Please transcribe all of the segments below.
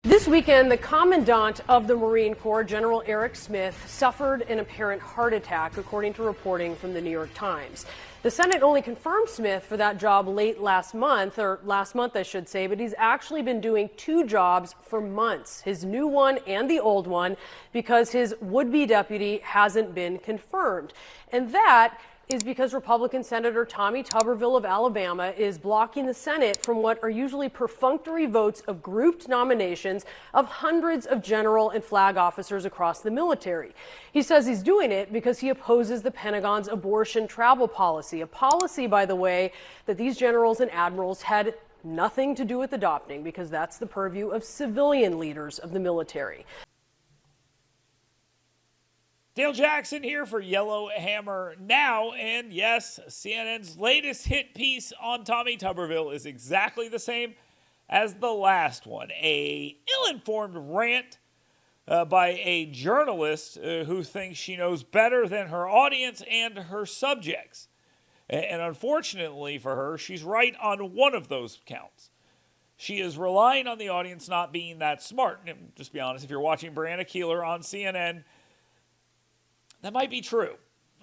This weekend, the Commandant of the Marine Corps, General Eric Smith, suffered an apparent heart attack, according to reporting from the New York Times. The Senate only confirmed Smith for that job last month, I should say, but he's actually been doing two jobs for months, his new one and the old one, because his would-be deputy hasn't been confirmed. And that is because Republican Senator Tommy Tuberville of Alabama is blocking the Senate from what are usually perfunctory votes of grouped nominations of hundreds of general and flag officers across the military. He says he's doing it because he opposes the Pentagon's abortion travel policy, a policy, by the way, that these generals and admirals had nothing to do with adopting, because that's the purview of civilian leaders of the military. Dale Jackson here for Yellow Hammer Now, and yes, CNN's latest hit piece on Tommy Tuberville is exactly the same as the last one. A ill-informed rant by a journalist who thinks she knows better than her audience and her subjects. And unfortunately for her, she's right on one of those counts. She is relying on the audience not being that smart. And just be honest, if you're watching Brianna Keeler on CNN, that might be true,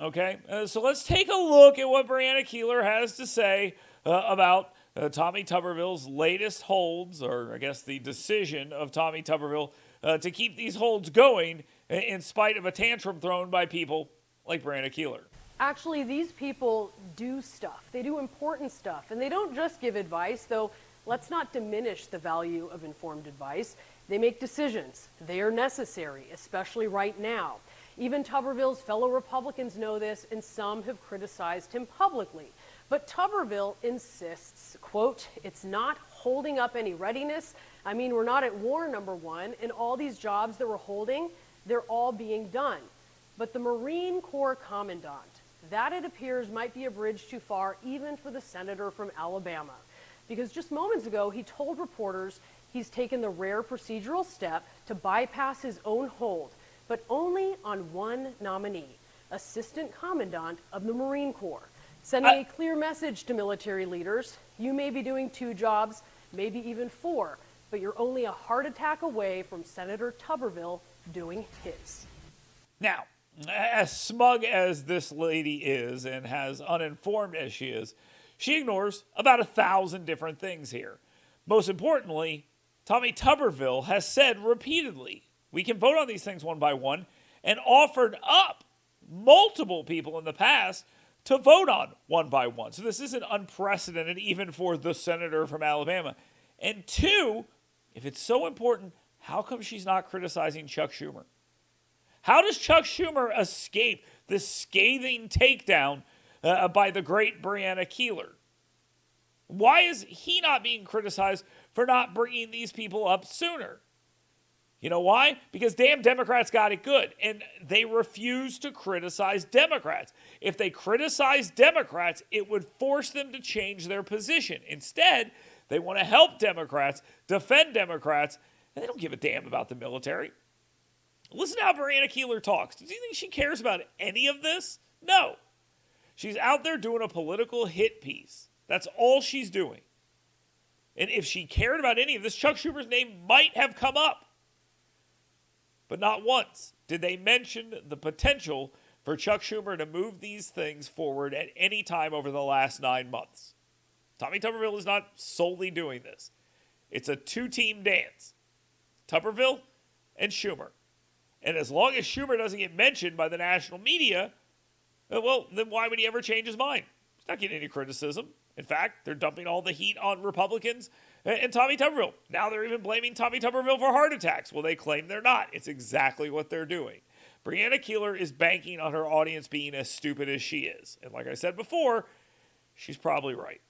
okay? So let's take a look at what Brianna Keeler has to say about Tommy Tuberville's latest holds, or I guess the decision of Tommy Tuberville to keep these holds going in spite of a tantrum thrown by people like Brianna Keeler. Actually, these people do stuff. They do important stuff, and they don't just give advice, though let's not diminish the value of informed advice. They make decisions. They are necessary, especially right now. Even Tuberville's fellow Republicans know this, and some have criticized him publicly. But Tuberville insists, quote, "It's not holding up any readiness. I mean, we're not at war, number one, and all these jobs that we're holding, they're all being done." But the Marine Corps Commandant, that it appears might be a bridge too far even for the senator from Alabama. Because just moments ago, he told reporters he's taken the rare procedural step to bypass his own hold, but only on one nominee, Assistant Commandant of the Marine Corps, sending a clear message to military leaders: you may be doing two jobs, maybe even four, but you're only a heart attack away from Senator Tuberville doing his. Now, as smug as this lady is and as uninformed as she is, she ignores about 1,000 different things here. Most importantly, Tommy Tuberville has said repeatedly, we can vote on these things one by one, and offered up multiple people in the past to vote on one by one. So this isn't unprecedented even for the senator from Alabama. And two, if it's so important, how come she's not criticizing Chuck Schumer? How does Chuck Schumer escape this scathing takedown by the great Brianna Keeler? Why is he not being criticized for not bringing these people up sooner? You know why? Because damn Democrats got it good, and they refuse to criticize Democrats. If they criticize Democrats, it would force them to change their position. Instead, they want to help Democrats, defend Democrats, and they don't give a damn about the military. Listen to how Brianna Keeler talks. Do you think she cares about any of this? No. She's out there doing a political hit piece. That's all she's doing. And if she cared about any of this, Chuck Schumer's name might have come up. But not once did they mention the potential for Chuck Schumer to move these things forward at any time over the last 9 months. Tommy Tuberville is not solely doing this. It's a two-team dance. Tuberville and Schumer. And as long as Schumer doesn't get mentioned by the national media, well, then why would he ever change his mind? He's not getting any criticism. In fact, they're dumping all the heat on Republicans and Tommy Tuberville. Now they're even blaming Tommy Tuberville for heart attacks. Well, they claim they're not. It's exactly what they're doing. Brianna Keeler is banking on her audience being as stupid as she is. And like I said before, she's probably right.